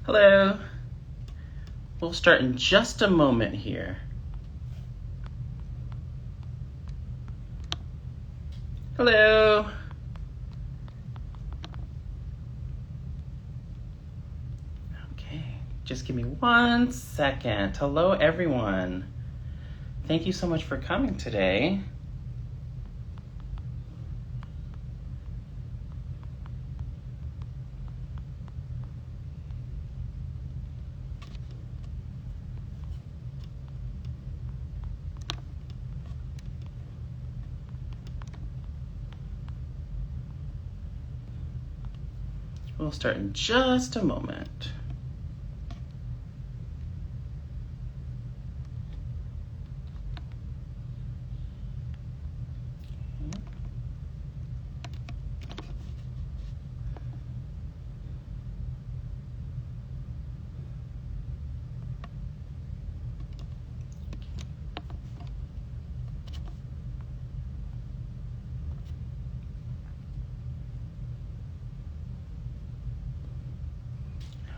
Hello. We'll start in just a moment here. Hello. Okay, just give me 1 second. Hello, everyone. Thank you so much for coming today. We'll start in just a moment.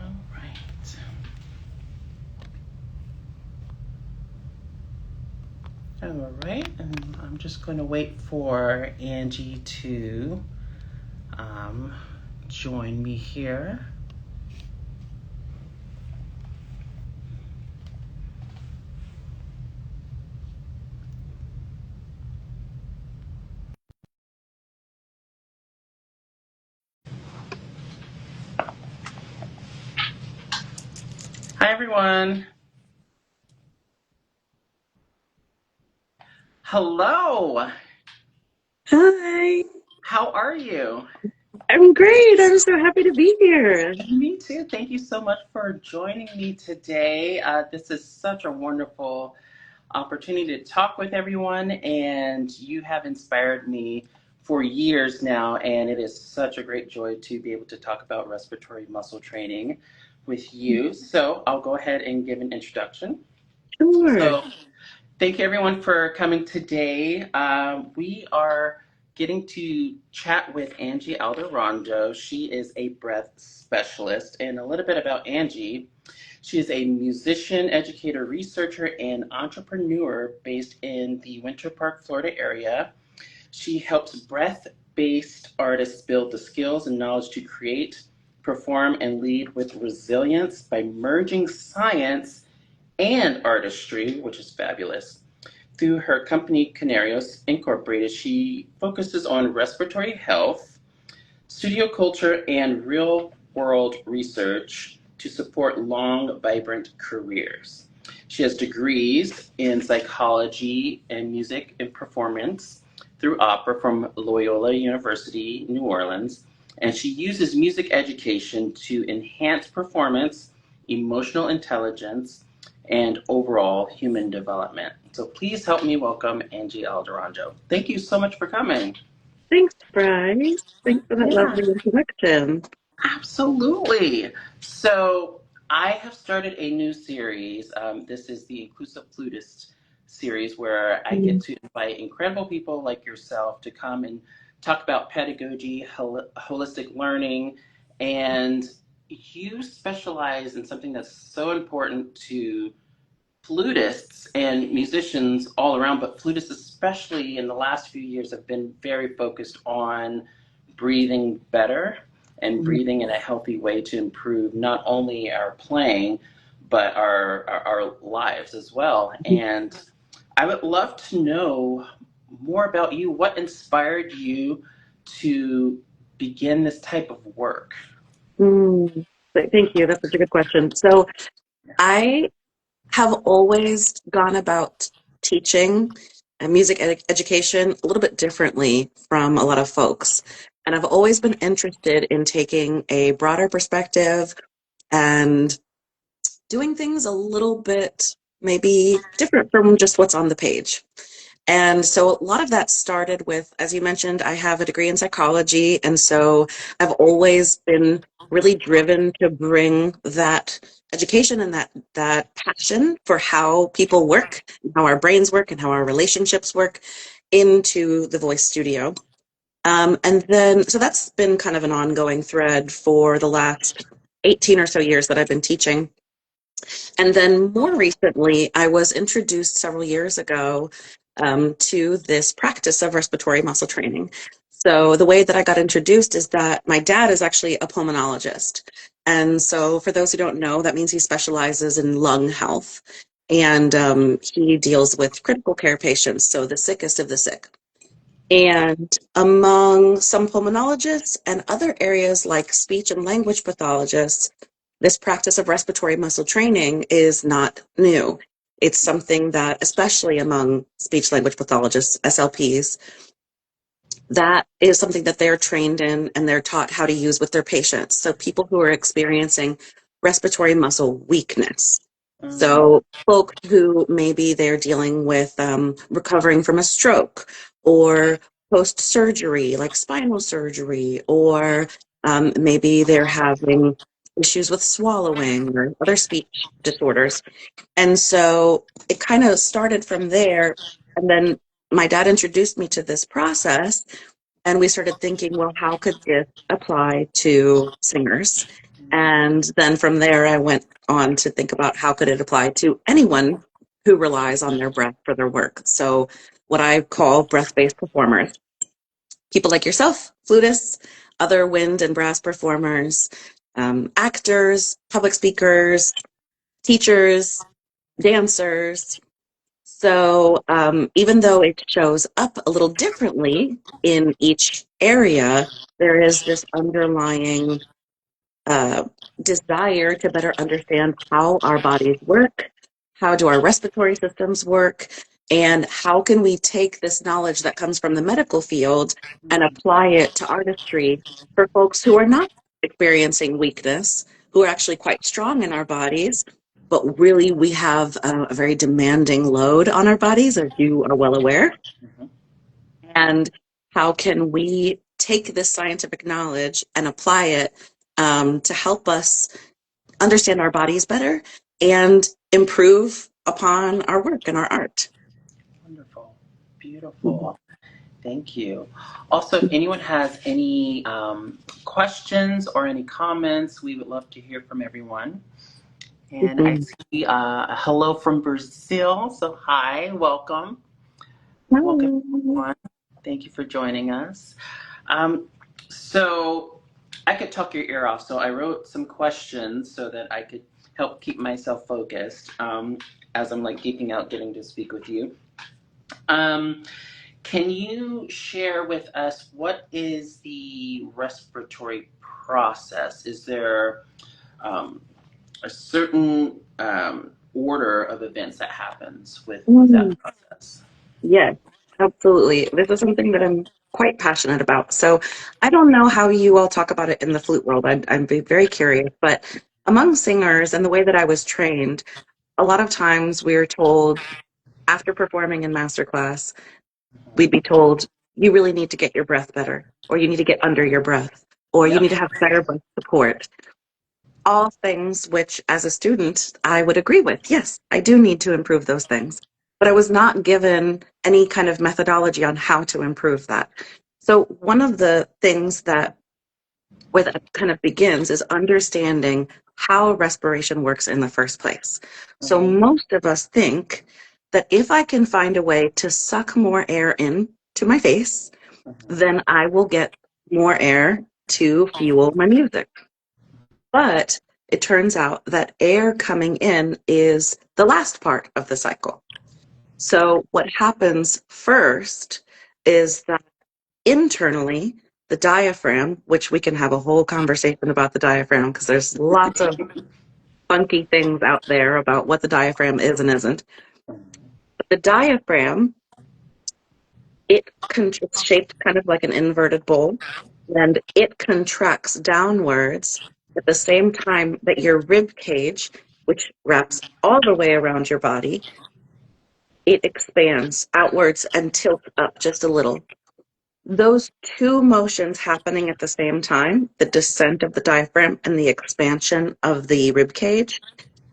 All right. All right, and I'm just going to wait for Angie to join me here. Hi, everyone. Hello. Hi, How are you? I'm great. I'm so happy to be here. Me too. Thank you so much for joining me today. This is such a wonderful opportunity to talk with everyone, and you have inspired me for years now, and it is such a great joy to be able to talk about respiratory muscle training with you. So I'll go ahead and give an introduction. Sure. So thank you, everyone, for coming today. We are getting to chat with Angie Aldarondo. She is a breath specialist. And a little bit about Angie. She is a musician, educator, researcher, and entrepreneur based in the Winter Park, Florida area. She helps breath based artists build the skills and knowledge to create, perform, and lead with resilience by merging science and artistry, which is fabulous. Through her company, Canarios Incorporated, she focuses on respiratory health, studio culture, and real world research to support long, vibrant careers. She has degrees in psychology and music and performance through opera from Loyola University, New Orleans, and she uses music education to enhance performance, emotional intelligence, and overall human development. So please help me welcome Angie Aldarondo. Thank you so much for coming. Thanks, Brice. Thanks for that Yeah. lovely introduction. Absolutely. So I have started a new series. This is the Inclusive Flutist series where I get Mm. to invite incredible people like yourself to come and talk about pedagogy, holistic learning, and you specialize in something that's so important to flutists and musicians all around, but flutists especially in the last few years have been very focused on breathing better and breathing in a healthy way to improve not only our playing but our lives as well. And I would love to know more about you. What inspired you to begin this type of work? Mm. Thank you. That's such a good question. So I have always gone about teaching music education a little bit differently from a lot of folks. And I've always been interested in taking a broader perspective and doing things a little bit maybe different from just what's on the page. And so a lot of that started with, as you mentioned, I have a degree in psychology. And so I've always been really driven to bring that education and that passion for how people work, how our brains work, and how our relationships work into the voice studio. And then, so that's been kind of an ongoing thread for the last 18 or so years that I've been teaching. And then more recently, I was introduced several years ago to this practice of respiratory muscle training. So the way that I got introduced is that my dad is actually a pulmonologist. And so for those who don't know, that means he specializes in lung health. And he deals with critical care patients, so the sickest of the sick. And among some pulmonologists and other areas like speech and language pathologists, this practice of respiratory muscle training is not new. It's something that, especially among speech language pathologists, SLPs, that is something that they're trained in and they're taught how to use with their patients. So people who are experiencing respiratory muscle weakness. Mm, So folks who maybe they're dealing with recovering from a stroke or post-surgery, like spinal surgery, or maybe they're having issues with swallowing or other speech disorders. And so it kind of started from there. And then my dad introduced me to this process, and we started thinking, well, how could this apply to singers? And then from there, I went on to think about how could it apply to anyone who relies on their breath for their work. So what I call breath-based performers, people like yourself, flutists, other wind and brass performers, actors, public speakers, teachers, dancers. So even though it shows up a little differently in each area, there is this underlying uh, desire to better understand how our bodies work, how do our respiratory systems work, and how can we take this knowledge that comes from the medical field and apply it to artistry for folks who are not experiencing weakness, who are actually quite strong in our bodies, but really we have a very demanding load on our bodies, as you are well aware. mhm. And how can we take this scientific knowledge and apply it to help us understand our bodies better and improve upon our work and our art? Wonderful. Mhm. Beautiful. Thank you. Also, if anyone has any questions or any comments, we would love to hear from everyone. And I Mhm. see a hello from Brazil. So, hi, welcome. Welcome, Hi. everyone. Thank you for joining us. Um, so, I could talk your ear off. So, I wrote some questions so that I could help keep myself focused as I'm like geeking out getting to speak with you. Um, can you share with us what is the respiratory process? Is there um, a certain order of events that happens with that Mm, process? yes, absolutely. This is something that I'm quite passionate about. So I don't know how you all talk about it in the flute world. I'm very curious, but among singers and the way that I was trained, a lot of times we're told after performing in masterclass, we'd be told, you really need to get your breath better, or you need to get under your breath, or you Yep. need to have better breath support. All things which, as a student, I would agree with. Yes, I do need to improve those things. But I was not given any kind of methodology on how to improve that. So, one of the things that where that kind of begins is understanding how respiration works in the first place. So, Mhm. most of us think that if I can find a way to suck more air in to my face, Mhm. then I will get more air to fuel my music. But it turns out that air coming in is the last part of the cycle. So, what happens first is that internally, the diaphragm, which we can have a whole conversation about the diaphragm because there's lots of funky things out there about what the diaphragm is and isn't. But the diaphragm, it's shaped kind of like an inverted bowl, and it contracts downwards at the same time that your rib cage, which wraps all the way around your body, it expands outwards and tilts up just a little. Those two motions happening at the same time, the descent of the diaphragm and the expansion of the rib cage,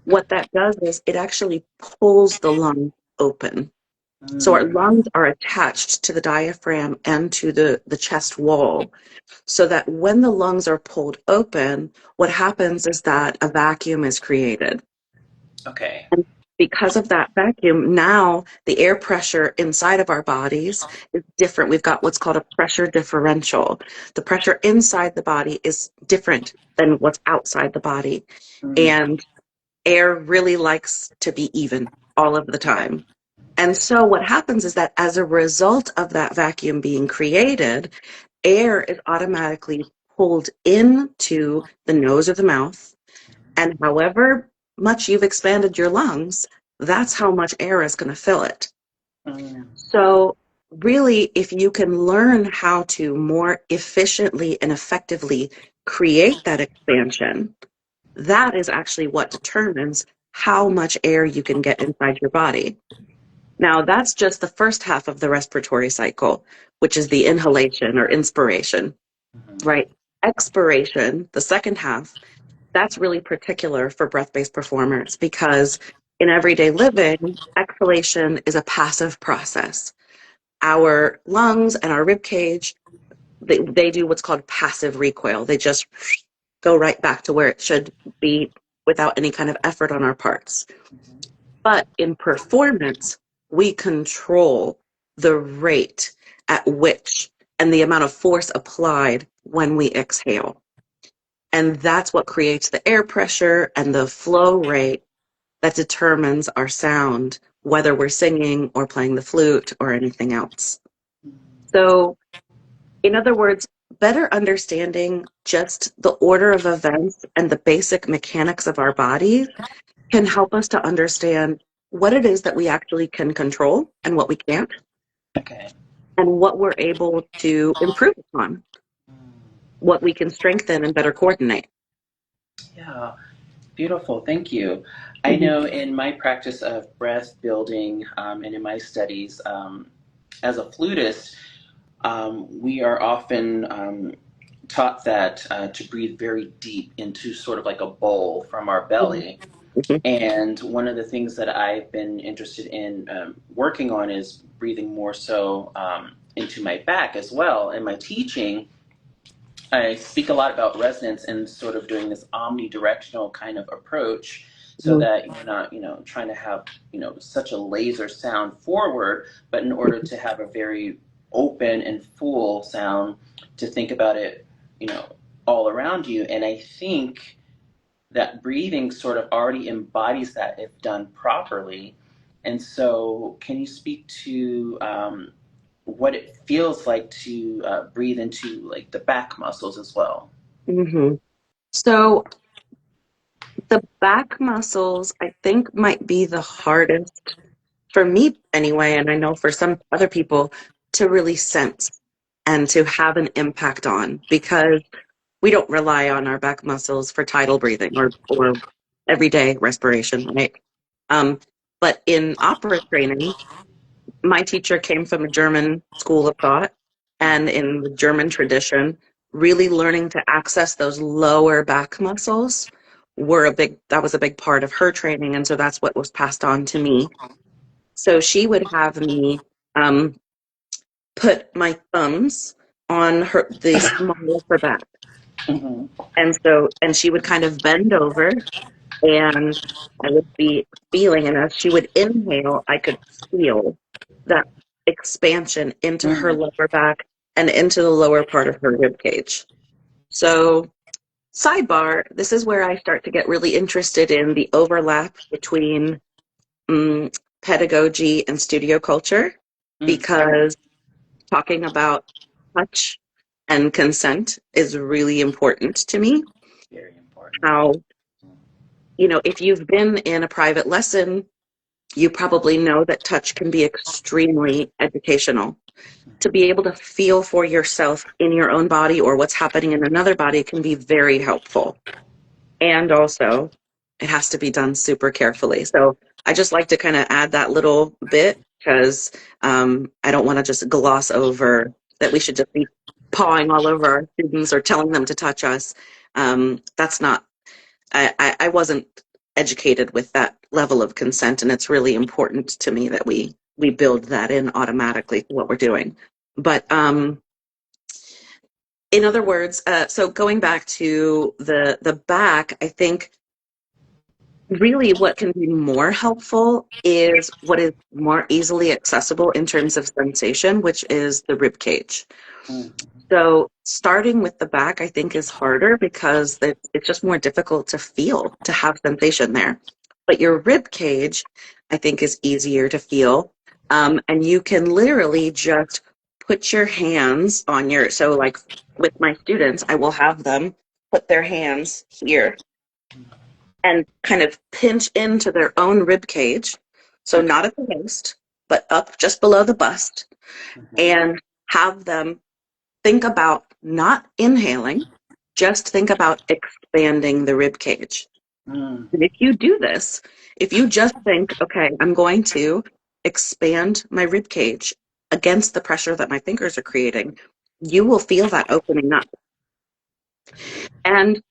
what that does is it actually pulls the lung open. So our Mm. lungs are attached to the diaphragm and to the chest wall, so that when the lungs are pulled open, what happens is that a vacuum is created. Okay. And because of that vacuum, now the air pressure inside of our bodies is different. We've got what's called a pressure differential. The pressure inside the body is different than what's outside the body. Mm. And air really likes to be even all of the time. And so what happens is that as a result of that vacuum being created, air is automatically pulled into the nose or the mouth. And however much you've expanded your lungs, that's how much air is going to fill it. Mm. So, really, if you can learn how to more efficiently and effectively create that expansion, that is actually what determines how much air you can get inside your body. Now, that's just the first half of the respiratory cycle, which is the inhalation or inspiration, Mhm. right? Expiration, the second half, that's really particular for breath-based performers because in everyday living, exhalation is a passive process. Our lungs and our rib cage, they do what's called passive recoil. They just go right back to where it should be without any kind of effort on our parts. But in performance, we control the rate at which and the amount of force applied when we exhale. And that's what creates the air pressure and the flow rate that determines our sound, whether we're singing or playing the flute or anything else. So, in other words, better understanding just the order of events and the basic mechanics of our bodies can help us to understand what it is that we actually can control and what we can't, Okay. and what we're able to improve upon, what we can strengthen and better coordinate. Yeah. Beautiful. Thank you. I Mhm. know in my practice of breath building and in my studies as a flutist, we are often taught that to breathe very deep into sort of like a bowl from our belly. Mhm. And one of the things that I've been interested in working on is breathing more so into my back as well. In my teaching, I speak a lot about resonance and sort of doing this omnidirectional kind of approach so Mhm. that you're not, trying to have, such a laser sound forward, but in order to have a very open and full sound to think about it, you know, all around you. And I think that breathing sort of already embodies that if done properly. And so, can you speak to what it feels like to breathe into like the back muscles as well? Mhm. So the back muscles, I think, might be the hardest for me anyway, and I know for some other people to really sense and to have an impact on because we don't rely on our back muscles for tidal breathing or everyday respiration, right? Um, but in opera training, my teacher came from a German school of thought, and in the German tradition, really learning to access those lower back muscles that was a big part of her training, and so that's what was passed on to me. So she would have me um, put my thumbs on the small of her back, Hmm. and she would kind of bend over, and I would be feeling, and as she would inhale, I could feel that expansion into her Hmm. lower back and into the lower part of her rib cage. So, sidebar, this is where I start to get really interested in the overlap between um, pedagogy and studio culture, Mm. because talking about touch and consent is really important to me. Very important. How, if you've been in a private lesson, you probably know that touch can be extremely educational. To be able to feel for yourself in your own body or what's happening in another body can be very helpful. And also, it has to be done super carefully. So I just like to kind of add that little bit because I don't want to just gloss over that we should just be pawing all over our students or telling them to touch us. That's not, I wasn't educated with that level of consent, and it's really important to me that we we build that in automatically to what we're doing. But in other words, so going back to the back, I think really what can be more helpful is what is more easily accessible in terms of sensation, which is the rib cage. Mm-hmm. So starting with the back, I think, is harder because it's just more difficult to feel, to have sensation there. But your rib cage, I think, is easier to feel. And you can literally just put your hands on your, so like with my students, I will have them put their hands here and kind of pinch into their own rib cage. So Okay. not at the waist, but up just below the bust, Mm-hmm. and have them think about not inhaling, just think about expanding the rib cage. Mm. And if you do this, if you just think, okay, I'm going to expand my rib cage against the pressure that my fingers are creating, you will feel that opening up. And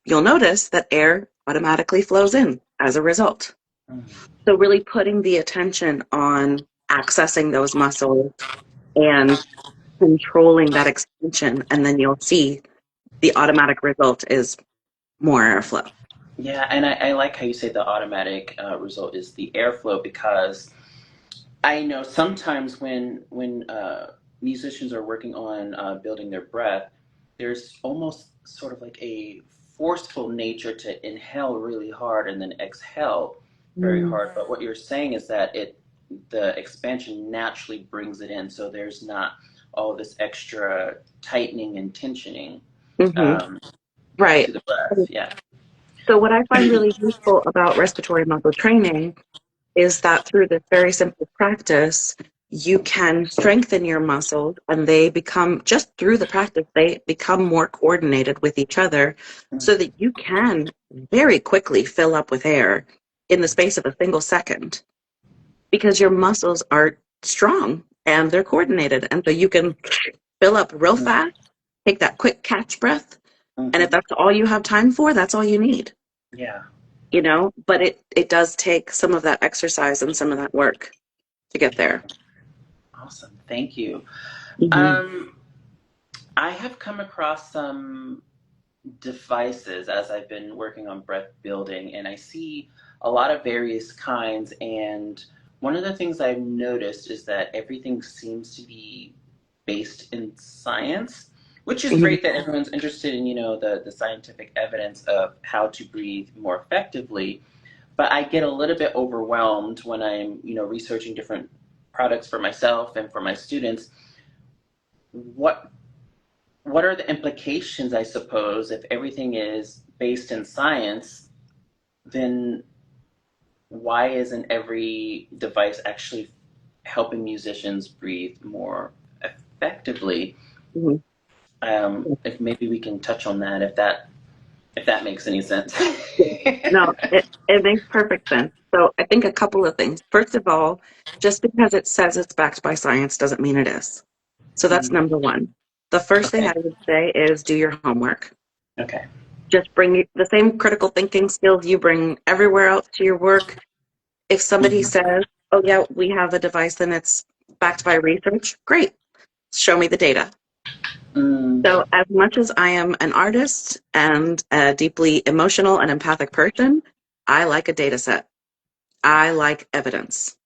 you'll notice that air automatically flows in as a result. Mm. So, really putting the attention on accessing those muscles and controlling that expansion, and then you'll see the automatic result is more airflow. Yeah, and I like how you say the automatic result is the airflow, because I know sometimes when musicians are working on building their breath, there's almost sort of like a forceful nature to inhale really hard and then exhale very Mm-hmm. hard. But what you're saying is that the expansion naturally brings it in, so there's not all this extra tightening and tensioning um, Right. to the breath. Yeah. So, what I find really useful about respiratory muscle training is that through this very simple practice, you can strengthen your muscles and they become, just through the practice, they become more coordinated with each other so that you can very quickly fill up with air in the space of a single second because your muscles are strong and they're coordinated. And so you can fill up real Mm-hmm. fast, take that quick catch breath. And if Mm-hmm. that's all you have time for, that's all you need, Yeah. but it does take some of that exercise and some of that work to get there. Awesome. Thank you. Hmm. Um, I have come across some devices as I've been working on breath building, and I see a lot of various kinds. And one of the things I've noticed is that everything seems to be based in science, which is Hmm. great that everyone's interested in, the scientific evidence of how to breathe more effectively. But I get a little bit overwhelmed when I'm, researching different products for myself and for my students. What what are the implications, I suppose, if everything is based in science, then why isn't every device actually helping musicians breathe more effectively? Hmm. If maybe we can touch on that, if that makes any sense. No, it makes perfect sense. So I think a couple of things. First of all, just because it says it's backed by science doesn't mean it is. So that's Mm, number one. The first thing okay. I would say is do your homework. Okay. Just bring the same critical thinking skills you bring everywhere else to your work. If somebody Hmm. says, oh, yeah, we have a device and it's backed by research, great. Show me the data. Mm, So, as much as I am an artist and a deeply emotional and empathic person, I like a data set. I like evidence.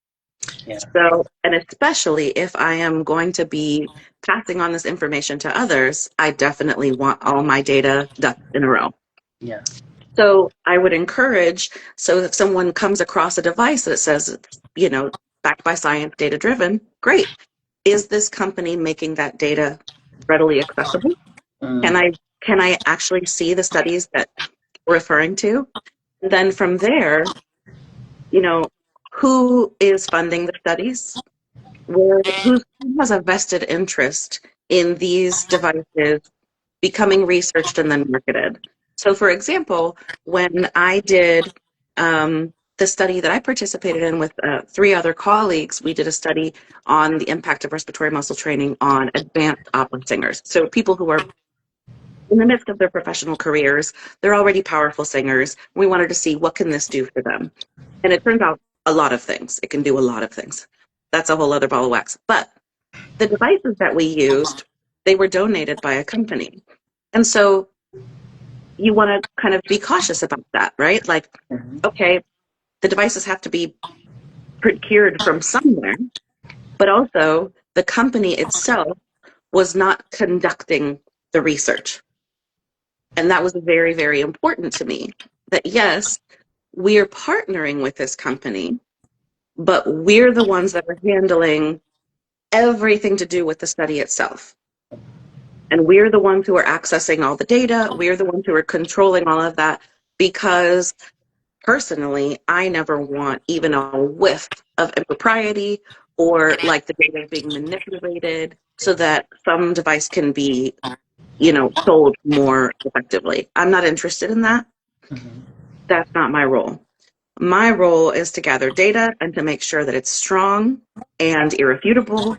yeah. So, and especially if I am going to be passing on this information to others, I definitely want all my data ducks in a row. Yeah. So I would encourage, so if someone comes across a device that says, backed by science, data driven, great. Is this company making that data readily accessible? Can Mm, I can I actually see the studies that we're referring to? And then from there, you know, who is funding the studies? Who has a vested interest in these devices becoming researched and then marketed? So, for example, when I did the study that I participated in with three other colleagues, we did a study on the impact of respiratory muscle training on advanced opera singers. So, people who are in the midst of their professional careers, they're already powerful singers. We wanted to see what can this do for them. And it turns out a lot of things. It can do a lot of things. that's a whole other ball of wax. But the devices that we used, they were donated by a company. And so you want to kind of be cautious about that, right? Like, Mhm. okay, the devices have to be procured from somewhere, but also the company itself was not conducting the research. And that was very, very important to me that yes, we are partnering with this company, but we're the ones that are handling everything to do with the study itself. And we're the ones who are accessing all the data. We're the ones who are controlling all of that because personally, I never want even a whiff of impropriety or like the data being manipulated so that some device can be, sold more effectively. I'm not interested in that. Mhm. That's not my role. My role is to gather data and to make sure that it's strong and irrefutable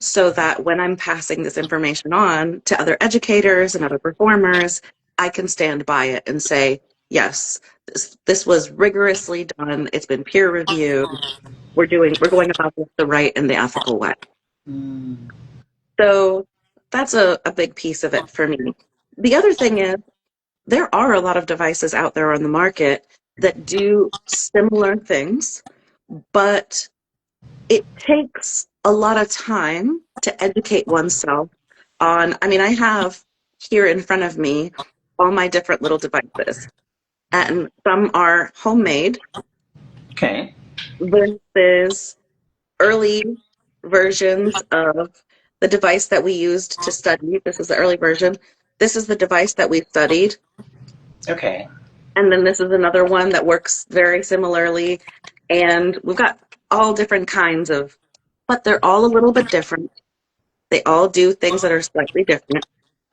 so that when I'm passing this information on to other educators and other performers, I can stand by it and say, yes, this was rigorously done. It's been peer reviewed. We're going about this the right and the ethical way. Mm. So that's a big piece of it for me. The other thing is there are a lot of devices out there on the market that do similar things, but it takes a lot of time to educate oneself on. I mean, I have here in front of me all my different little devices, and some are homemade Okay. versus early versions of the device that we used to study. This is the early version. This is the device that we studied. Okay. And then this is another one that works very similarly. And we've got all different kinds of, but they're all a little bit different. They all do things that are slightly different.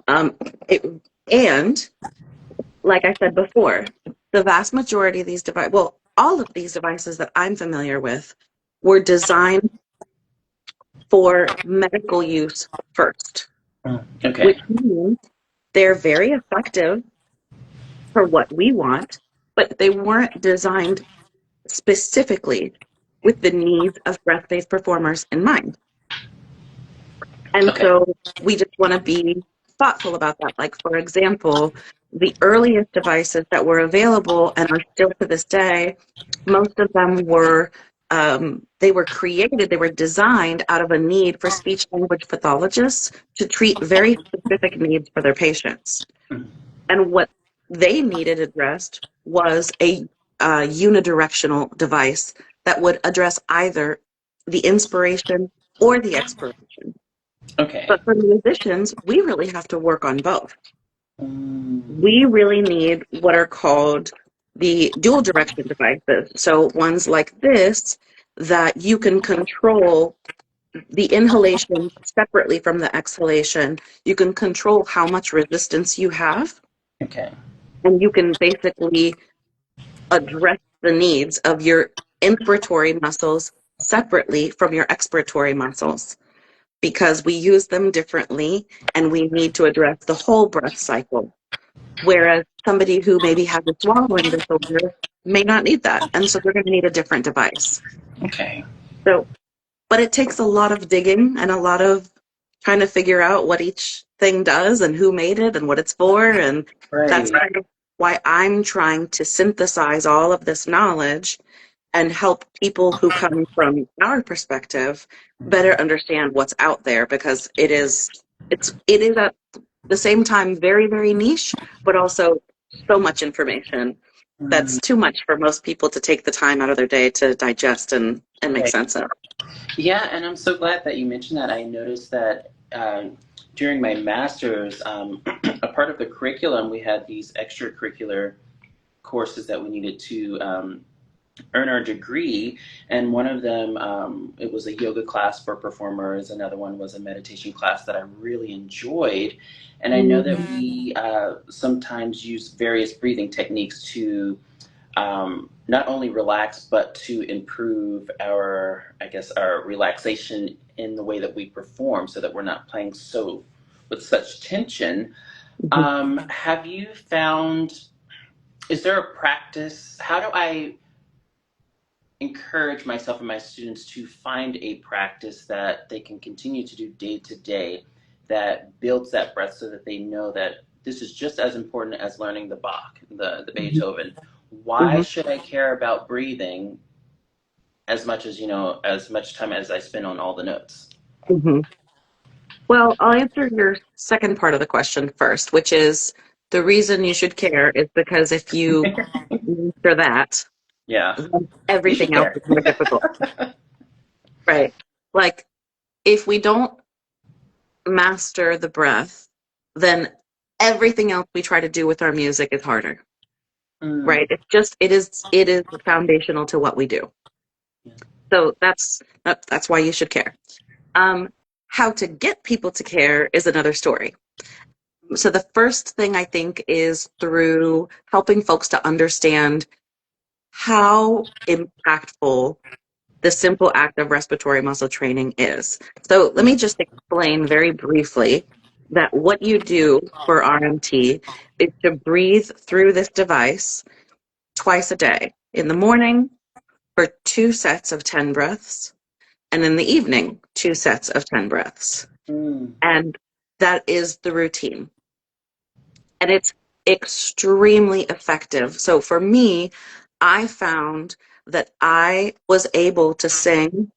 Um, it, and like I said before, the vast majority of these devices, well, all of these devices that I'm familiar with were designed for medical use first, Mm. which Okay. means they're very effective for what we want, but they weren't designed specifically with the needs of breath-based performers in mind. And Okay. so we just want to be thoughtful about that. Like, for example, the earliest devices that were available and are still to this day, most of them were they were created, they were designed out of a need for speech language pathologists to treat very specific needs for their patients. Mm. And what they needed addressed was a unidirectional device that would address either the inspiration or the expiration. Okay. But for musicians, we really have to work on both. Mm. We really need what are called the dual direction devices. So ones like this that you can control the inhalation separately from the exhalation. You can control how much resistance you have, Okay. and you can basically address the needs of your inspiratory muscles separately from your expiratory muscles because we use them differently and we need to address the whole breath cycle. Whereas somebody who maybe has a swallowing disorder may not need that. And so they're going to need a different device. Okay. So, but it takes a lot of digging and a lot of trying to figure out what each thing does and who made it and what it's for. And that's Right. kind of why I'm trying to synthesize all of this knowledge and help people who come from our perspective better understand what's out there because it is at the same time very, very niche, but also so much information Mm. that's too much for most people to take the time out of their day to digest and make Right. sense of. Yeah, and I'm so glad that you mentioned that. I noticed that during my master's, a part of the curriculum, we had these extracurricular courses that we needed to earn our degree, and one of them, it was a yoga class for performers. Another one was a meditation class that I really enjoyed, and I know that Mhm. we sometimes use various breathing techniques to not only relax but to improve our, I guess, our relaxation in the way that we perform, so that we're not playing so with such tension. Mhm. Have you found? Is there a practice? How do I encourage myself and my students to find a practice that they can continue to do day to day that builds that breath so that they know that this is just as important as learning the Bach, the Beethoven. Why Mm-hmm. should I care about breathing as much as, as much time as I spend on all the notes? Mm-hmm. Well, I'll answer your second part of the question first, which is the reason you should care is because if you answer that, Yeah, then you should everything else care. is more difficult. Right. Like if we don't master the breath, then everything else we try to do with our music is harder. Mm, Right. It is foundational to what we do. yeah. So that's why you should care. Um, how to get people to care is another story. So the first thing I think is through helping folks to understand how impactful the simple act of respiratory muscle training is. So let me just explain very briefly that what you do for RMT is to breathe through this device twice a day, in the morning for 2 sets of 10 breaths, and in the evening, 2 sets of 10 breaths. Mm, And that is the routine. And it's extremely effective. So for me, I found that I was able to sing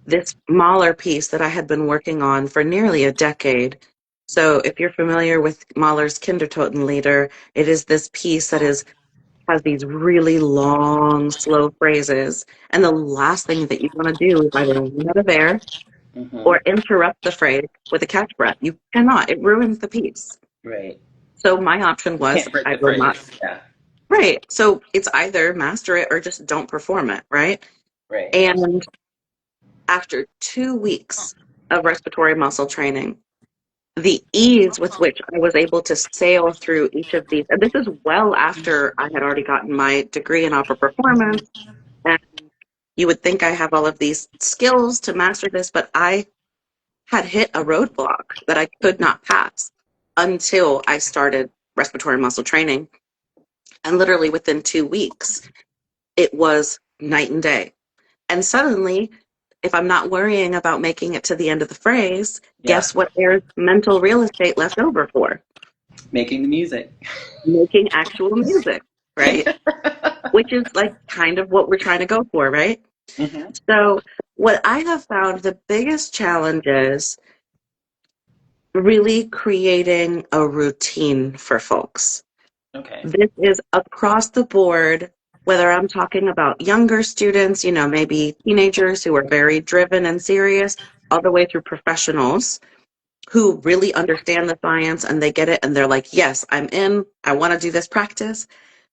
this Mahler piece that I had been working on for nearly a decade. So if you're familiar with Mahler's Kindertotenlieder, it is this piece that has these really long, slow phrases. And the last thing that you want to do is either run out of air mm-hmm. or interrupt the phrase with a catch breath. You cannot. It ruins the piece. Right. So my option You was can't break I the will not. phrase. Yeah. Right. So it's either master it or just don't perform it. Right. Right. And after 2 weeks of respiratory muscle training, the ease with which I was able to sail through each of these, and this is well after I had already gotten my degree in opera performance, and you would think I have all of these skills to master this, but I had hit a roadblock that I could not pass until I started respiratory muscle training. And literally within 2 weeks, it was night and day. And suddenly, if I'm not worrying about making it to the end of the phrase, Yeah. guess what there's mental real estate left over for? Making the music. Making actual music, right? Which is like kind of what we're trying to go for, right? Mm-hmm. So, what I have found the biggest challenge is really creating a routine for folks. Okay. This is across the board, whether I'm talking about younger students, maybe teenagers who are very driven and serious, all the way through professionals who really understand the science and they get it and they're like, yes, I'm in, I want to do this practice.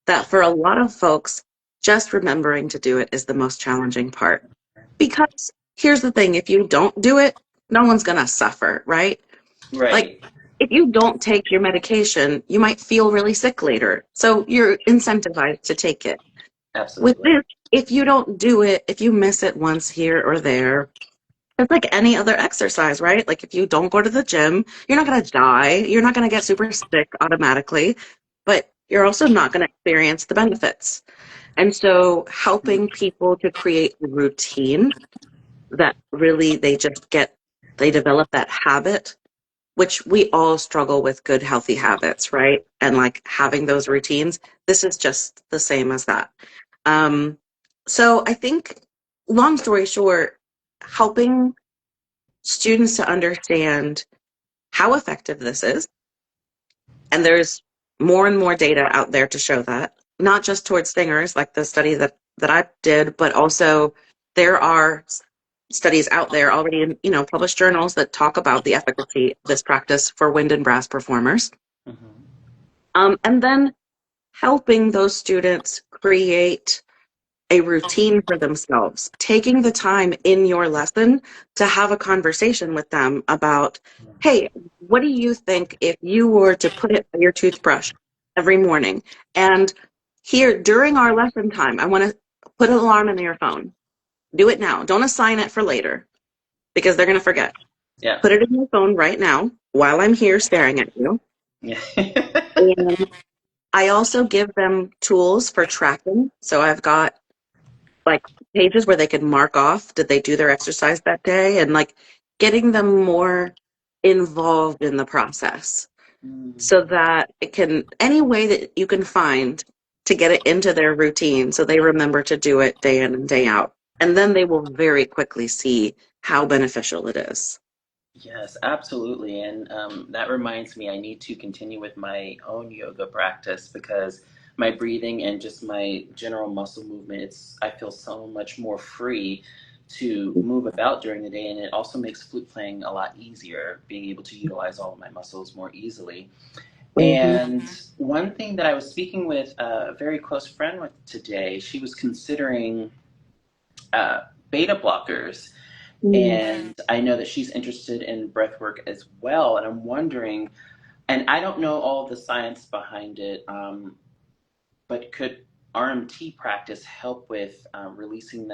That for a lot of folks, just remembering to do it is the most challenging part. Because here's the thing, if you don't do it, no one's going to suffer, right? Like, Right. if you don't take your medication, you might feel really sick later. So you're incentivized to take it. With Absolutely. this, if you don't do it, if you miss it once here or there, it's like any other exercise, right? Like if you don't go to the gym, you're not going to die. You're not going to get super sick automatically, but you're also not going to experience the benefits. And so helping people to create a routine that really they develop that habit, which we all struggle with good, healthy habits, right? And like having those routines, this is just the same as that. Um, so I think, long story short, helping students to understand how effective this is, and there's more and more data out there to show that, not just towards singers, like the study that I did, but also there are studies out there already in published journals that talk about the efficacy of this practice for wind and brass performers. Mm-hmm. And then helping those students create a routine for themselves, taking the time in your lesson to have a conversation with them about, hey, what do you think if you were to put it on your toothbrush every morning? And here during our lesson time, I want to put an alarm in your phone. Do it now. Don't assign it for later because they're going to forget. Yeah. Put it in your phone right now while I'm here staring at you. Yeah. And I also give them tools for tracking. So I've got like pages where they can mark off, did they do their exercise that day? And like getting them more involved in the process Mm. so that it can, any way that you can find to get it into their routine so they remember to do it day in and day out. And then they will very quickly see how beneficial it is. Yes, absolutely. And that reminds me, I need to continue with my own yoga practice because my breathing and just my general muscle movement, I feel so much more free to move about during the day. And it also makes flute playing a lot easier, being able to utilize all of my muscles more easily. Mhm. And one thing that I was speaking with a very close friend with today, she was considering uh, beta blockers. Mm. And I know that she's interested in breath work as well. And I'm wondering, and I don't know all of the science behind it, but could RMT practice help with releasing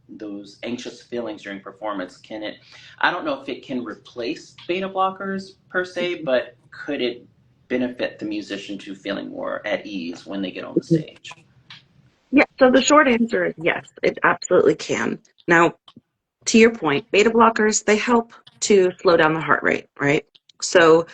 those anxious feelings during performance? Can it? I don't know if it can replace beta blockers per se, but could it benefit the musician to feeling more at ease when they get on the stage? Yeah, so the short answer is yes, it absolutely can. Now, to your point, beta blockers, they help to slow down the heart rate, right? So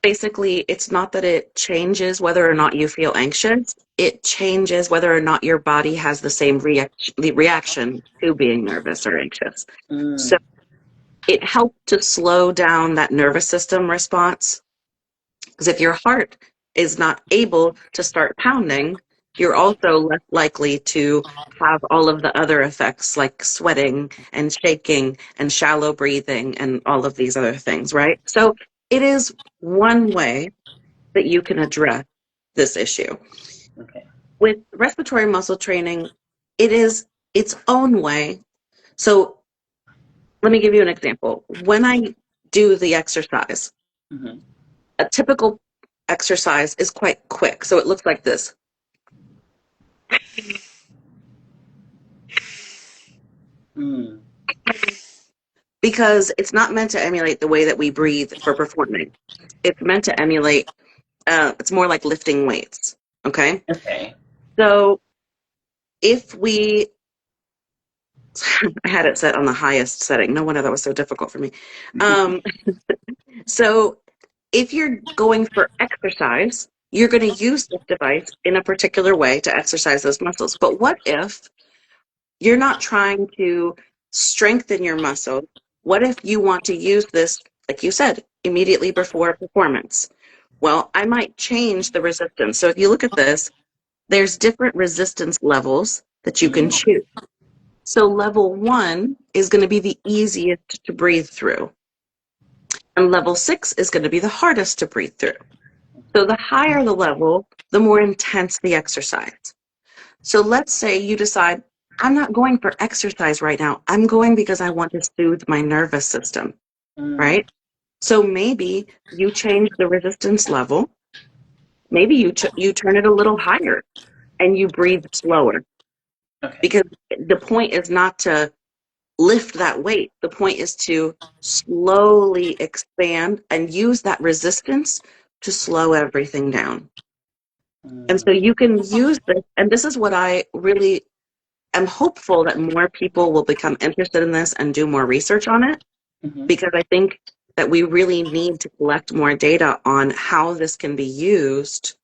basically, it's not that it changes whether or not you feel anxious, it changes whether or not your body has the same reaction to being nervous or anxious. So Mm, it helps to slow down that nervous system response. Because if your heart is not able to start pounding, you're also less likely to have all of the other effects like sweating and shaking and shallow breathing and all of these other things, right? So it is one way that you can address this issue. okay. With respiratory muscle training, it is its own way. So let me give you an example. When I do the exercise, Mm-hmm. a typical exercise is quite quick. So it looks like this Mm, because it's not meant to emulate the way that we breathe for performing. It's meant to emulate, it's more like lifting weights. Okay. okay. So if we, I had it set on the highest setting. No wonder that was so difficult for me. Um, so if you're going for exercise, you're going to use this device in a particular way to exercise those muscles. But what if you're not trying to strengthen your muscle? What if you want to use this, like you said, immediately before a performance? Well, I might change the resistance. So if you look at this, there's different resistance levels that you can Mm, choose. So level 1 is going to be the easiest to breathe through, and level 6 is going to be the hardest to breathe through. So the higher the level, the more intense the exercise. So let's say you decide, I'm not going for exercise right now. I'm going because I want to soothe my nervous system, mm, right? So maybe you change the resistance level. Maybe you turn it a little higher and you breathe slower, okay. because the point is not to lift that weight. The point is to slowly expand and use that resistance to slow everything down. And Mm, so you can use this, and this is what I really am hopeful that more people will become interested in this and do more research on it, mm-hmm. because I think that we really need to collect more data on how this can be used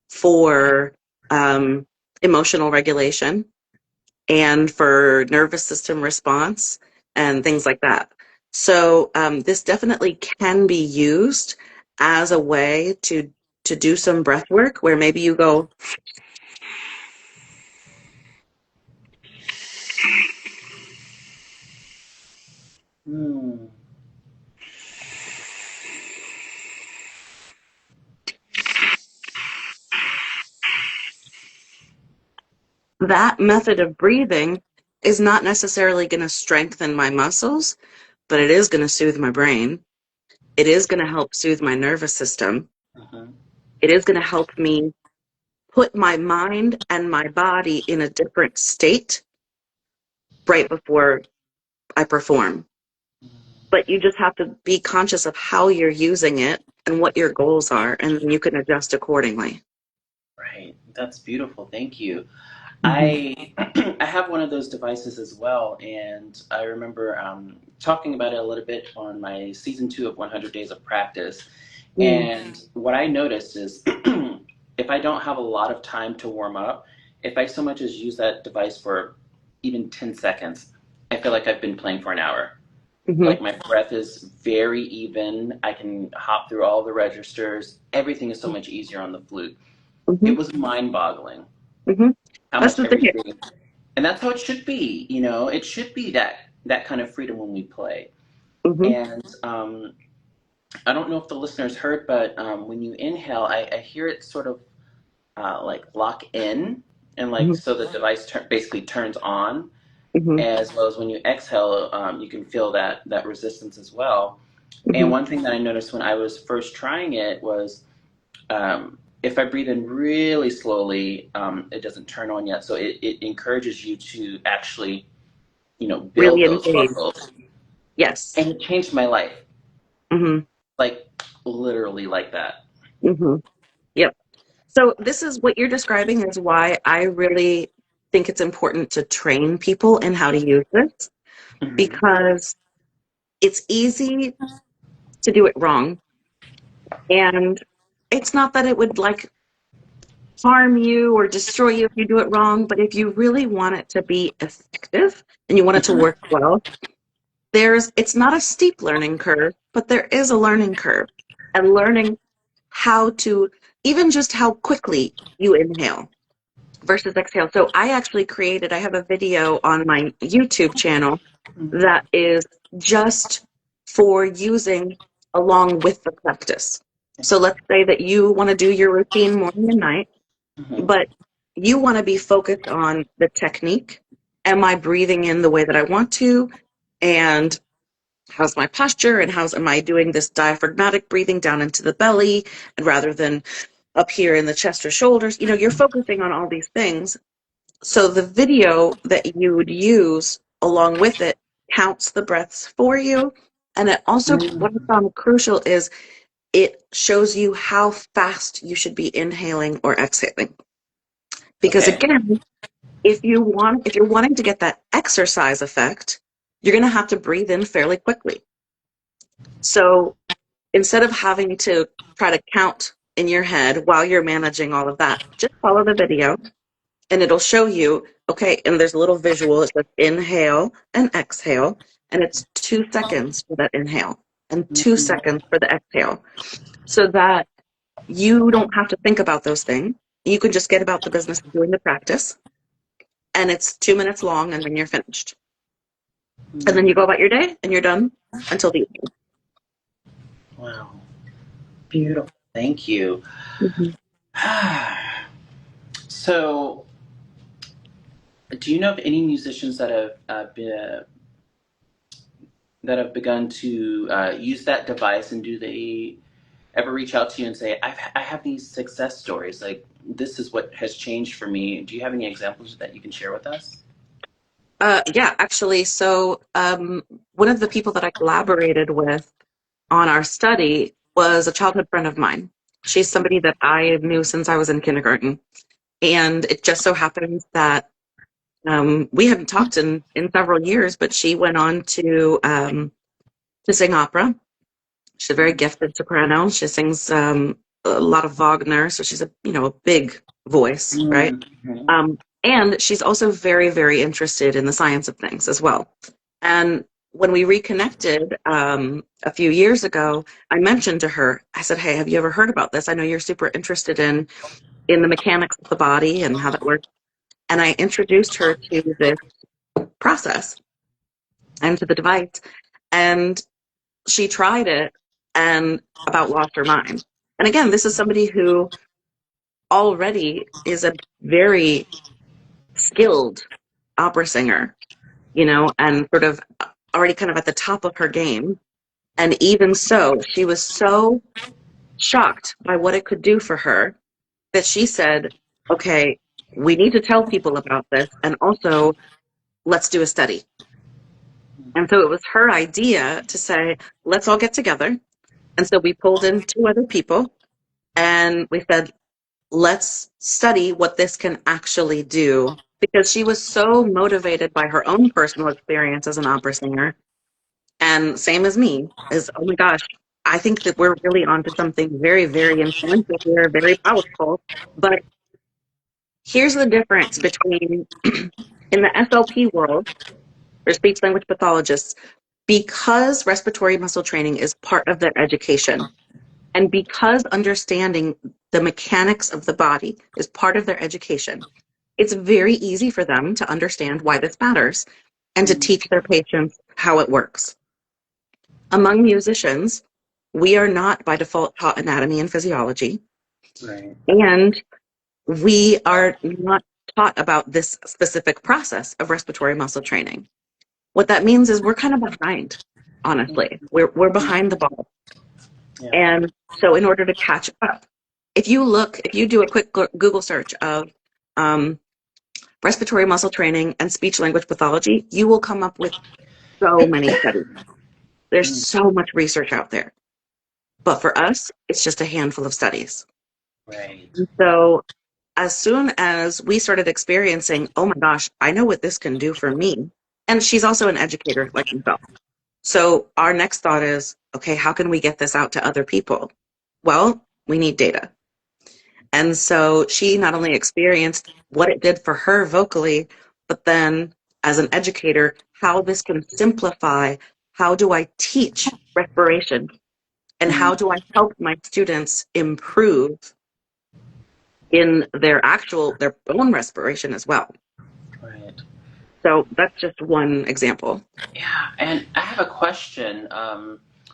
for um, emotional regulation and for nervous system response and things like that. So this definitely can be used as a way to do some breath work where maybe you go, Mm, that method of breathing is not necessarily going to strengthen my muscles, but it is going to soothe my brain. It is going to help soothe my nervous system. mm-hmm. It is going to help me put my mind and my body in a different state right before I perform. But you just have to be conscious of how you're using it and what your goals are, and then you can adjust accordingly. Right. That's beautiful. Thank you. Mm-hmm. I I have one of those devices as well, and I remember talking about it a little bit on my season 2 of 100 Days of Practice. Mm-hmm. And what I noticed is if I don't have a lot of time to warm up, if I so much as use that device for even 10 seconds, I feel like I've been playing for an hour. Mm-hmm. Like my breath is very even. I can hop through all the registers. Everything is so much easier on the flute. Mm-hmm. It was mind-boggling Mm-hmm. how That's much the thing. everything, and that's how it should be. It should be that kind of freedom when we play. Mm-hmm. And I don't know if the listeners heard, but when you inhale, I hear it sort of like lock in, and like Mm-hmm. so the device basically turns on, Mm-hmm. as well as when you exhale, you can feel that resistance as well. And Mm-hmm. one thing that I noticed when I was first trying it was if I breathe in really slowly, it doesn't turn on yet. So it encourages you to actually, Really build those engaged. muscles. Yes. And it changed my life, Mm-hmm. like literally like that. Mm-hmm. Yep. So this is what you're describing is why I really think it's important to train people in how to use this Hmm. because it's easy to do it wrong. And it's not that it would like harm you or destroy you if you do it wrong, but if you really want it to be effective and you want it to Hmm. work well, it's not a steep learning curve, but there is a learning curve. And learning how to even just how quickly you inhale versus exhale. So I have a video on my YouTube channel that is just for using along with the practice. So let's say that you want to do your routine morning and night, Hmm. but you want to be focused on the technique. Am I breathing in the way that I want to? And how's my posture? And am I doing this diaphragmatic breathing down into the belly and rather than up here in the chest or shoulders? You're focusing on all these things. So the video that you would use along with it counts the breaths for you. And it also, what I found crucial is it shows you how fast you should be inhaling or exhaling. Because Okay. again, if you're wanting to get that exercise effect, you're going to have to breathe in fairly quickly. So instead of having to try to count in your head while you're managing all of that, just follow the video and it'll show you, okay, and there's a little visual. It says inhale and exhale, and it's 2 seconds for that inhale and 2 seconds for the exhale so that you don't have to think about those things. You can just get about the business of doing the practice, and it's 2 minutes long, and then you're finished. And then you go about your day, and you're done until the evening. Wow. Beautiful. Thank you. Mhm. So, do you know of any musicians that have begun to use that device, and do they ever reach out to you and say, I have these success stories, like this is what has changed for me? Do you have any examples that you can share with us? Yeah, actually, so one of the people that I collaborated with on our study was a childhood friend of mine. She's somebody that I knew since I was in kindergarten. And it just so happens that we hadn't talked in several years, but she went on to sing opera. She's a very gifted soprano. She sings a lot of Wagner, so she's a big voice, right? Mm-hmm. And she's also very, very interested in the science of things as well. And when we reconnected a few years ago, I mentioned to her, I said, "Hey, have you ever heard about this? I know you're super interested in the mechanics of the body and how that works." And I introduced her to this process and to the device, and she tried it and about lost her mind. And again, this is somebody who already is a very skilled opera singer, and sort of already kind of at the top of her game. And even so, she was so shocked by what it could do for her that she said, okay, we need to tell people about this. And also, let's do a study. And so it was her idea to say, let's all get together. And so we pulled in 2 other people and we said, let's study what this can actually do because she was so motivated by her own personal experience as an opera singer. And same as me, is, oh my gosh, I think that we're really onto something very, very influential here, very powerful. But here's the difference between in the SLP world, or speech language pathologists, because respiratory muscle training is part of their education, and because understanding the mechanics of the body is part of their education, it's very easy for them to understand why this matters and to Mm, teach their patients how it works. Among musicians, we are not by default taught anatomy and physiology, right. and we are not taught about this specific process of respiratory muscle training. What that means is we're kind of behind, honestly. We're behind the ball. Yeah. And so in order to catch up, if you do a quick Google search of um, respiratory muscle training and speech language pathology, you will come up with so many studies. There's Mm, so much research out there. But for us, it's just a handful of studies. right. So as soon as we started experiencing, oh my gosh, I know what this can do for me. And she's also an educator like myself. So our next thought is, okay, how can we get this out to other people? Well, we need data. And so she not only experienced what it did for her vocally, but then as an educator, how this can simplify how do I teach respiration and Mm, how do I help my students improve in their own respiration as well. right. So that's just one example. Yeah, and I have a question.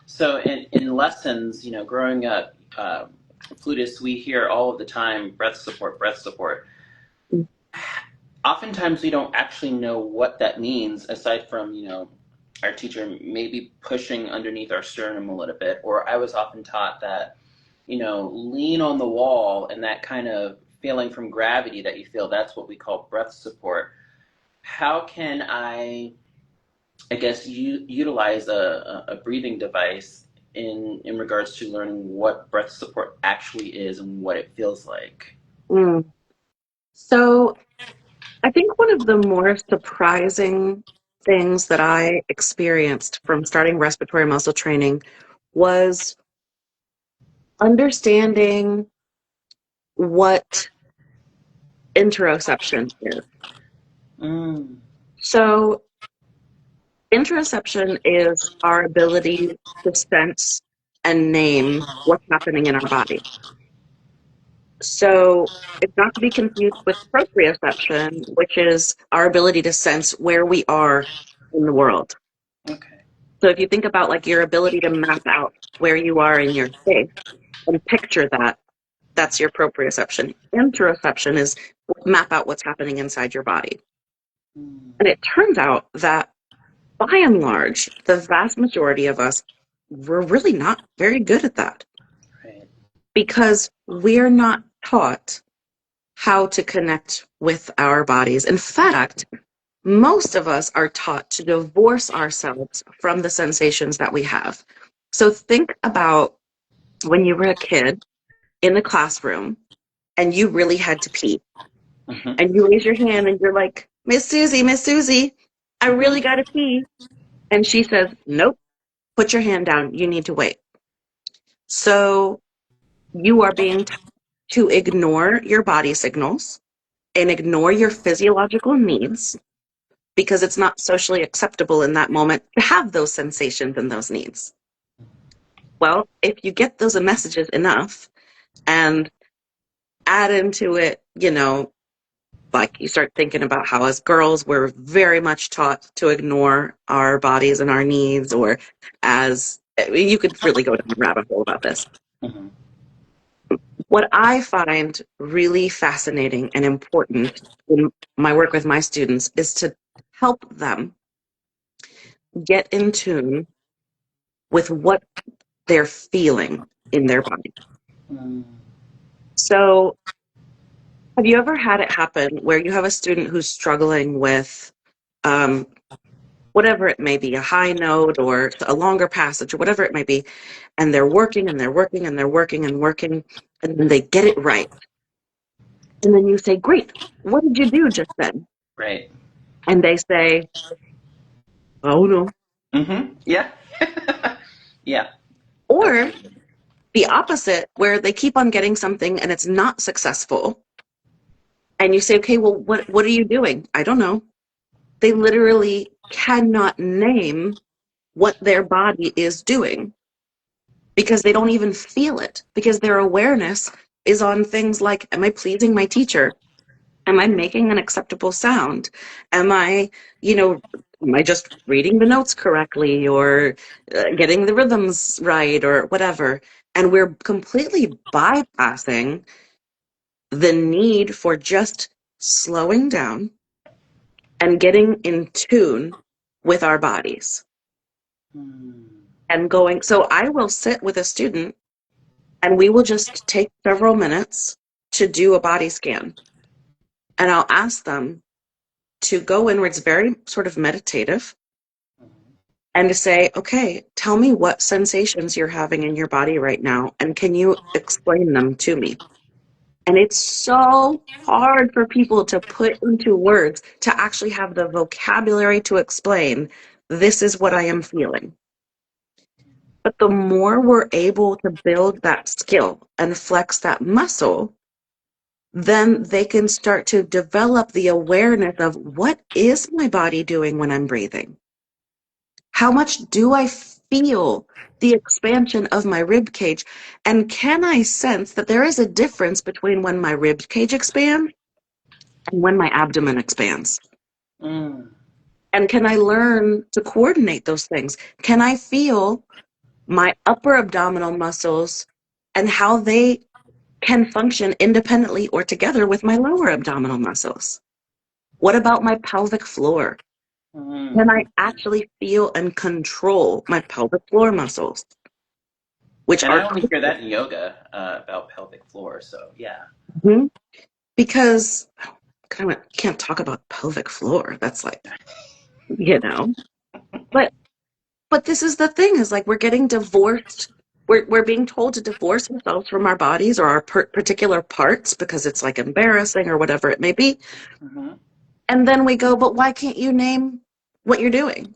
So in lessons, growing up, flutists, we hear all of the time breath support, breath support. Oftentimes we don't actually know what that means aside from, our teacher maybe pushing underneath our sternum a little bit. Or I was often taught that, lean on the wall, and that kind of feeling from gravity that you feel, that's what we call breath support. How can I guess utilize a breathing device in regards to learning what breath support actually is and what it feels like? Mm. So I think one of the more surprising things that I experienced from starting respiratory muscle training was understanding what interoception is. Mm, So interoception is our ability to sense and name what's happening in our body. So it's not to be confused with proprioception, which is our ability to sense where we are in the world. okay. So if you think about like your ability to map out where you are in your space and picture that, that's your proprioception. Interoception is map out what's happening inside your body. Mm, And it turns out that by and large, the vast majority of us, we're really not very good at that right. because we're not taught how to connect with our bodies. In fact, most of us are taught to divorce ourselves from the sensations that we have. So think about when you were a kid in the classroom and you really had to pee Mm-hmm. and you raise your hand and you're like, Miss Susie, I really Mm-hmm. got to pee. And she says, nope, put your hand down. You need to wait. So you are being taught to ignore your body signals and ignore your physiological needs because it's not socially acceptable in that moment to have those sensations and those needs. Well, if you get those messages enough and add into it, like you start thinking about how as girls we're very much taught to ignore our bodies and our needs, or as you could really go down a rabbit hole about this. Mm-hmm. What I find really fascinating and important in my work with my students is to help them get in tune with what they're feeling in their body. Mm, So, have you ever had it happen where you have a student who's struggling with um, whatever it may be, a high note or a longer passage or whatever it may be, and they're working and they're working and they're working and working, and then they get it right. And then you say, great, what did you do just then? Right. And they say, oh no. Yeah. Yeah. Or Absolutely. the opposite, where they keep on getting something and it's not successful. And you say, okay, well, what are you doing? I don't know. They literally cannot name what their body is doing because they don't even feel it, because their awareness is on things like, am I pleasing my teacher? Am I making an acceptable sound? Am I, you know, am I just reading the notes correctly or getting the rhythms right or whatever? And we're completely bypassing the need for just slowing down and getting in tune with our bodies Mm. and going. So I will sit with a student and we will just take several minutes to do a body scan. And I'll ask them to go inwards, very sort of meditative, and to say, okay, tell me what sensations you're having in your body right now, and can you explain them to me? And it's so hard for people to put into words, to actually have the vocabulary to explain, this is what I am feeling. But the more we're able to build that skill and flex that muscle, then they can start to develop the awareness of what is my body doing when I'm breathing? How much do I feel the expansion of my rib cage? And can I sense that there is a difference between when my rib cage expands and when my abdomen expands? Mm. And can I learn to coordinate those things? Can I feel my upper abdominal muscles and how they can function independently or together with my lower abdominal muscles? What about my pelvic floor? Can Mm. I actually feel and control my pelvic floor muscles, which And I are only hear critical? that in yoga about pelvic floor. So yeah. Mhm. Because can't talk about pelvic floor. That's like, you know, but this is the thing, is like we're getting divorced. We're being told to divorce ourselves from our bodies or our particular parts because it's like embarrassing or whatever it may be. Hmm. And then we go, but why can't you name what you're doing?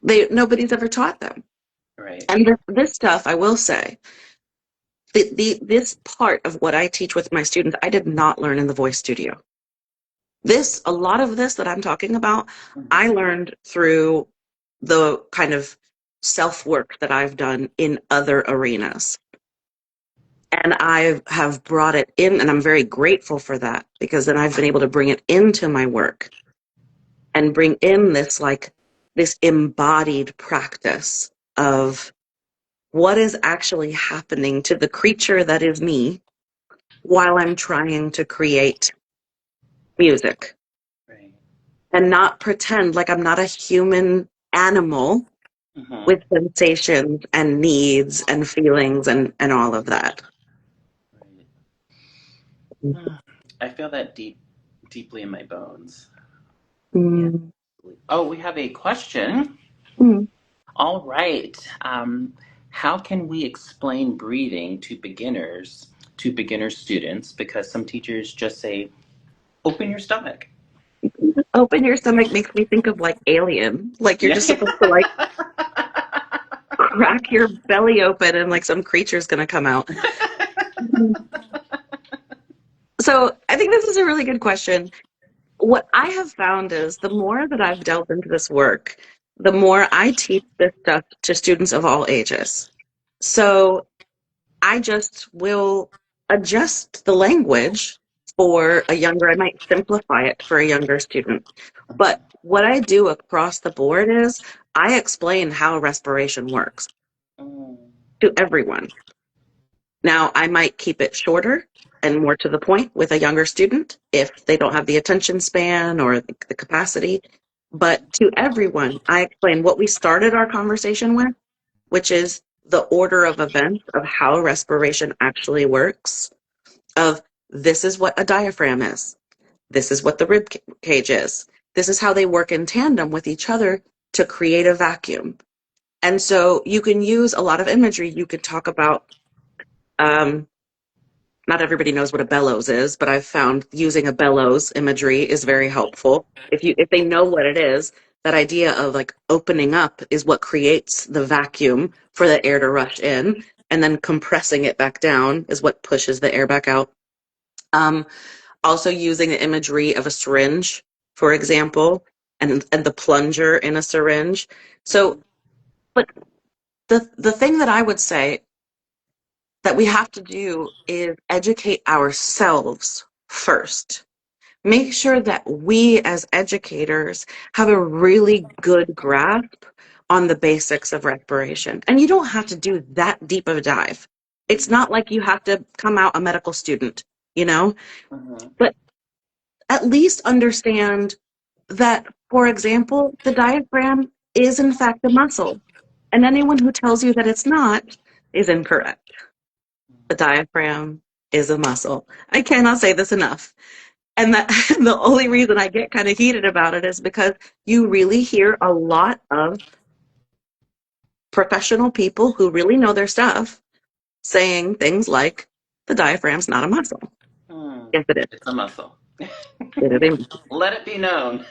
Nobody's ever taught them. Right. And this stuff, I will say, this part of what I teach with my students, I did not learn in the voice studio. A lot of this that I'm talking about, I Hmm. learned through the kind of self work that I've done in other arenas. And I have brought it in, and I'm very grateful for that, because then I've been able to bring it into my work and bring in this embodied practice of what is actually happening to the creature that is me while I'm trying to create music, Right. and not pretend like I'm not a human animal Hmm. with sensations and needs and feelings and all of that. Right. I feel that deeply in my bones. Yeah. Mm, Oh, we have a question. mm. All right. How can we explain breathing to beginner students? Because some teachers just say, open your stomach. Open your stomach makes me think of like Alien. Like you're Yeah. just supposed to like crack your belly open and like some creature's gonna come out. So I think this is a really good question. What I have found is the more that I've delved into this work, the more I teach this stuff to students of all ages. So I just will adjust the language for a younger, I might simplify it for a younger student. But what I do across the board is I explain how respiration works Mm. to everyone. Now, I might keep it shorter and more to the point with a younger student if they don't have the attention span or the capacity. But to everyone, I explain what we started our conversation with, which is the order of events of how respiration actually works. Of this is what a diaphragm is. This is what the rib cage is. This is how they work in tandem with each other to create a vacuum. And so you can use a lot of imagery. You could talk about um, not everybody knows what a bellows is, but I've found using a bellows imagery is very helpful. If they know what it is, that idea of like opening up is what creates the vacuum for the air to rush in, and then compressing it back down is what pushes the air back out. Um, Also using the imagery of a syringe, for example, and the plunger in a syringe. So, but the thing that I would say that we have to do is educate ourselves first. Make sure that we as educators have a really good grasp on the basics of respiration. And you don't have to do that deep of a dive. It's not like you have to come out a medical student, you know, Mm-hmm. but at least understand that, for example, the diaphragm is in fact a muscle. And anyone who tells you that it's not is incorrect. The diaphragm is a muscle. I cannot say this enough. And that the only reason I get kind of heated about it is because you really hear a lot of professional people who really know their stuff saying things like the diaphragm's not a muscle. Mm. Yes, it It's a muscle. is. Let it be known.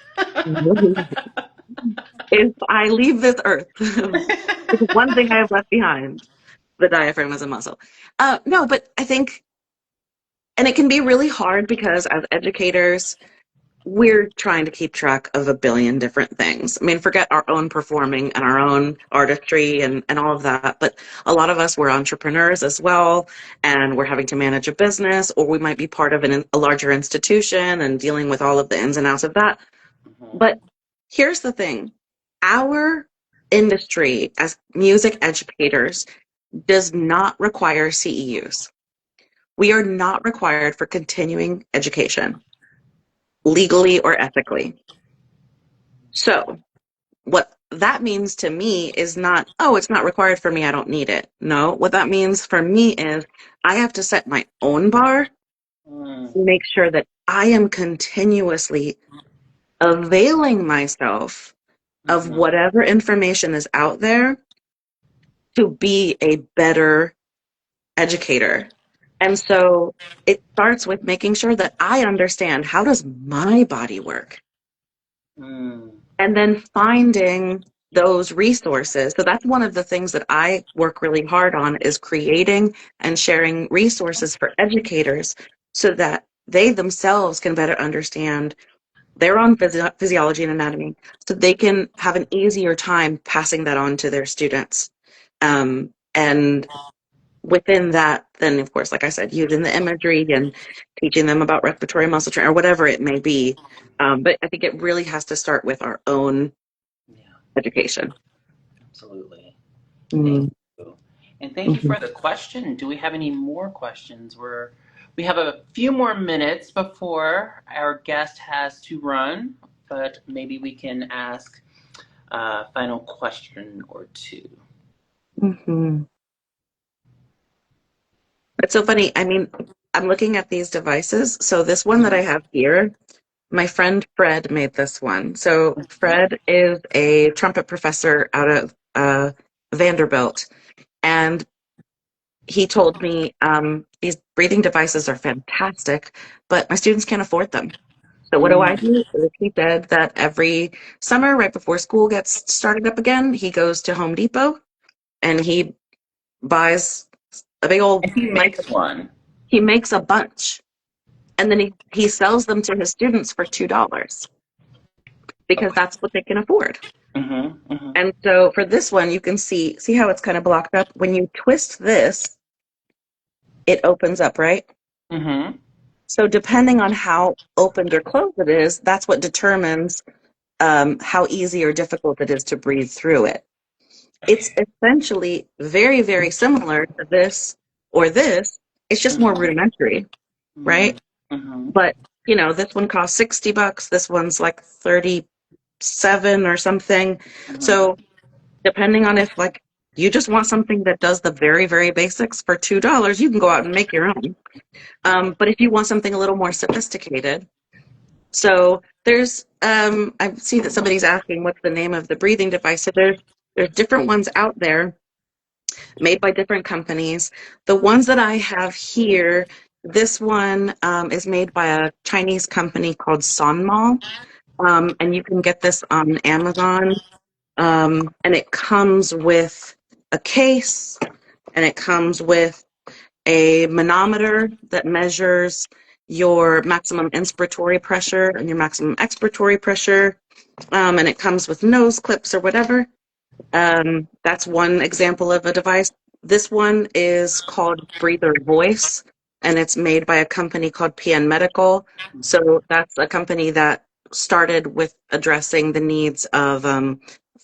If I leave this earth, it's one thing I have left behind. The diaphragm is a muscle. No, but I think, and it can be really hard because as educators, we're trying to keep track of a billion different things. I mean, forget our own performing and our own artistry and all of that, but a lot of us, we're entrepreneurs as well, and we're having to manage a business, or we might be part of a larger institution and dealing with all of the ins and outs of that. Mm-hmm. But here's the thing. Our industry as music educators does not require CEUs. We are not required for continuing education, legally or ethically. So what that means to me is not, oh, it's not required for me, I don't need it. No, what that means for me is I have to set my own bar Mm. to make sure that I am continuously availing myself of Mm-hmm. whatever information is out there to be a better educator. And so it starts with making sure that I understand, how does my body work? Mm. And then finding those resources. So that's one of the things that I work really hard on, is creating and sharing resources for educators so that they themselves can better understand their own physiology and anatomy, so they can have an easier time passing that on to their students. And within that, then of course, like I said, using the imagery and teaching them about respiratory muscle training or whatever it may be. But I think it really has to start with our own Yeah, education. absolutely. Thank Mm-hmm. you. And thank you for the question. Do we have any more questions? We have a few more minutes before our guest has to run, but maybe we can ask a final question or two. Mm-hmm. It's so funny. I mean, I'm looking at these devices. So this one that I have here, my friend Fred made this one. So Fred is a trumpet professor out of Vanderbilt, and he told me these breathing devices are fantastic, but my students can't afford them. So what do I Mm. do? He said that every summer, right before school gets started up again, he goes to Home Depot and he buys a big old, And he nice, makes one. he makes a bunch, and then he sells them to his students for $2 because Okay. that's what they can afford. Mm-hmm. Mm-hmm. And so for this one, you can see how it's kind of blocked up. When you twist this, it opens up, right? Mm-hmm. So depending on how opened or closed it is, that's what determines how easy or difficult it is to breathe through it. It's Okay. essentially very, very similar to this or this. It's just more Mm-hmm. rudimentary, right? Mm-hmm. But this one costs $60. This one's like 37 or something. Mm-hmm. So depending on if like you just want something that does the very, very basics for $2, you can go out and make your own. But if you want something a little more sophisticated, so there's I see that somebody's asking what's the name of the breathing device. So there's different ones out there made by different companies. The ones that I have here This one is made by a Chinese company called Sonmol, and you can get this on Amazon. And it comes with a case, and it comes with a manometer that measures your maximum inspiratory pressure and your maximum expiratory pressure. And it comes with nose clips or whatever. That's one example of a device. This one is called Breather Voice, and it's made by a company called PN Medical. So that's a company that started with addressing the needs of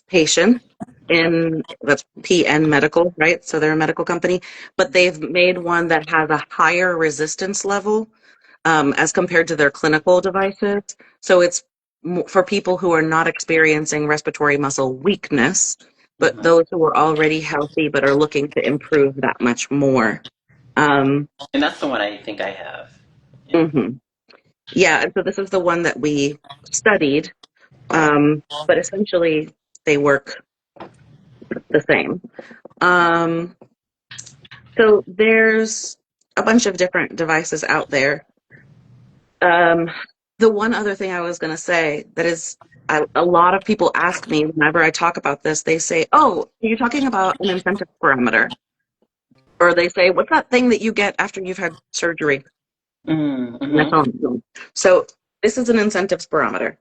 patients in that's PN Medical, right? So they're a medical company, but they've made one that has a higher resistance level as compared to their clinical devices. So it's for people who are not experiencing respiratory muscle weakness, but Hmm. those who are already healthy but are looking to improve that much more. Um, And that's the one I think I have. Yeah. mhm. Yeah, and so this is the one that we studied, but essentially they work the same. Um, so there's a bunch of different devices out there. Um, the one other thing I was going to say that is, a lot of people ask me whenever I talk about this, they say, "Oh, are you talking about an incentive parameter?" Or they say, "What's that thing that you get after you've had surgery?" And I Mm-hmm. tell them, so this is an incentives barometer.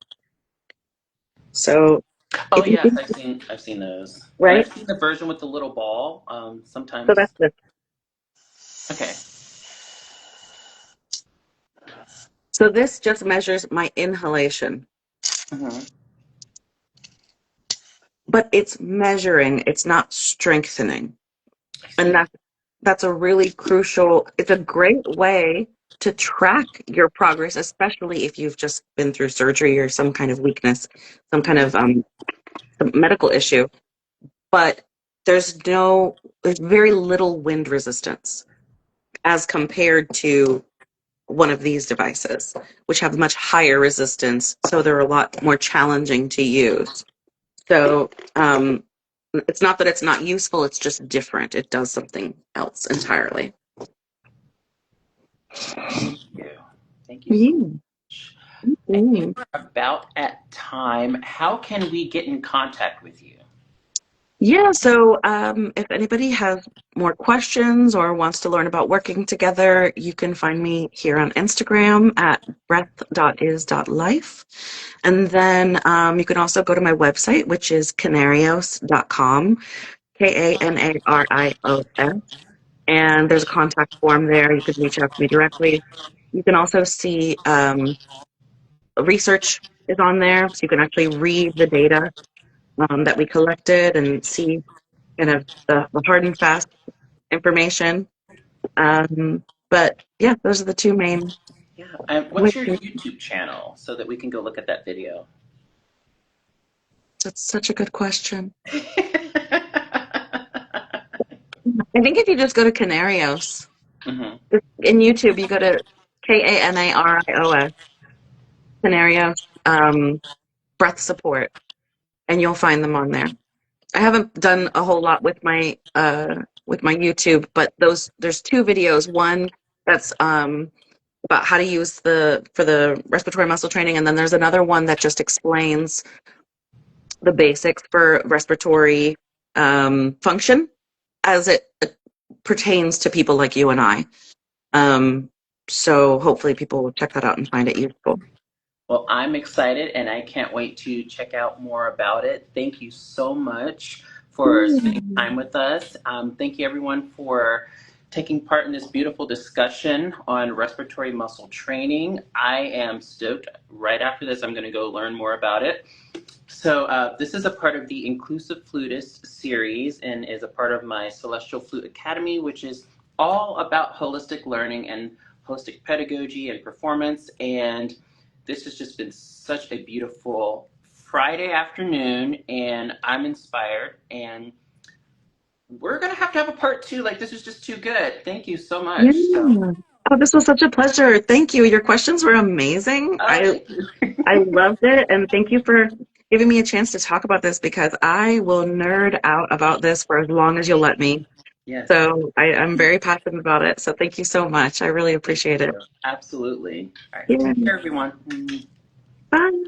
So Oh if you yes, think, I've seen those, and right? I've seen the version with the little ball. So Sometimes. that's this. Okay. So this just measures my inhalation, Mm-hmm. but it's measuring, it's not strengthening. I And see. that's a really crucial, it's a great way to track your progress, especially if you've just been through surgery or some kind of weakness, some kind of some medical issue. But there's very little wind resistance as compared to one of these devices, which have much higher resistance. So they're a lot more challenging to use. So it's not that it's not useful, it's just different. It does something else entirely. Thank you. Thank you so Mm. much. I think Mm. we're about at time. How can we get in contact with you? Yeah, so if anybody has more questions or wants to learn about working together, you can find me here on Instagram at breath.is.life. And then you can also go to my website, which is canarios.com, Kanarios. And there's a contact form there. You can reach out to me directly. You can also see research is on there, so you can actually read the data that we collected and see kind of the hard and fast information. But yeah, those are the two main Yeah. And ways. what's your YouTube channel so that we can go look at that video? That's such a good question. I think if you just go to Canarios Hmm. in YouTube, you go to Kanarios, Canarios breath support, and you'll find them on there. I haven't done a whole lot with my YouTube, but there's two videos. One that's about how to use for the respiratory muscle training, and then there's another one that just explains the basics for respiratory function as it pertains to people like you and I. Um, so hopefully people will check that out and find it useful. Well, I'm excited and I can't wait to check out more about it. Thank you so much for spending Mm. time with us. Thank you, everyone, for taking part in this beautiful discussion on respiratory muscle training. I am stoked. Right after this, I'm going to go learn more about it. So, this is a part of the Inclusive Flutist series and is a part of my Celestial Flute Academy, which is all about holistic learning and holistic pedagogy and performance. And this has just been such a beautiful Friday afternoon, and I'm inspired. And we're going to have a part two. Like, this is just too good. Thank you so Yeah. much. So, Oh, this was such a pleasure. Thank you. Your questions were amazing. oh, thank you. I loved it, and thank you for giving me a chance to talk about this because I will nerd out about this for as long as you'll let me. Yes. So I'm very passionate about it. So thank you so much. I really Thank appreciate it. you. Absolutely. All right. Yeah. Take care, everyone. Bye.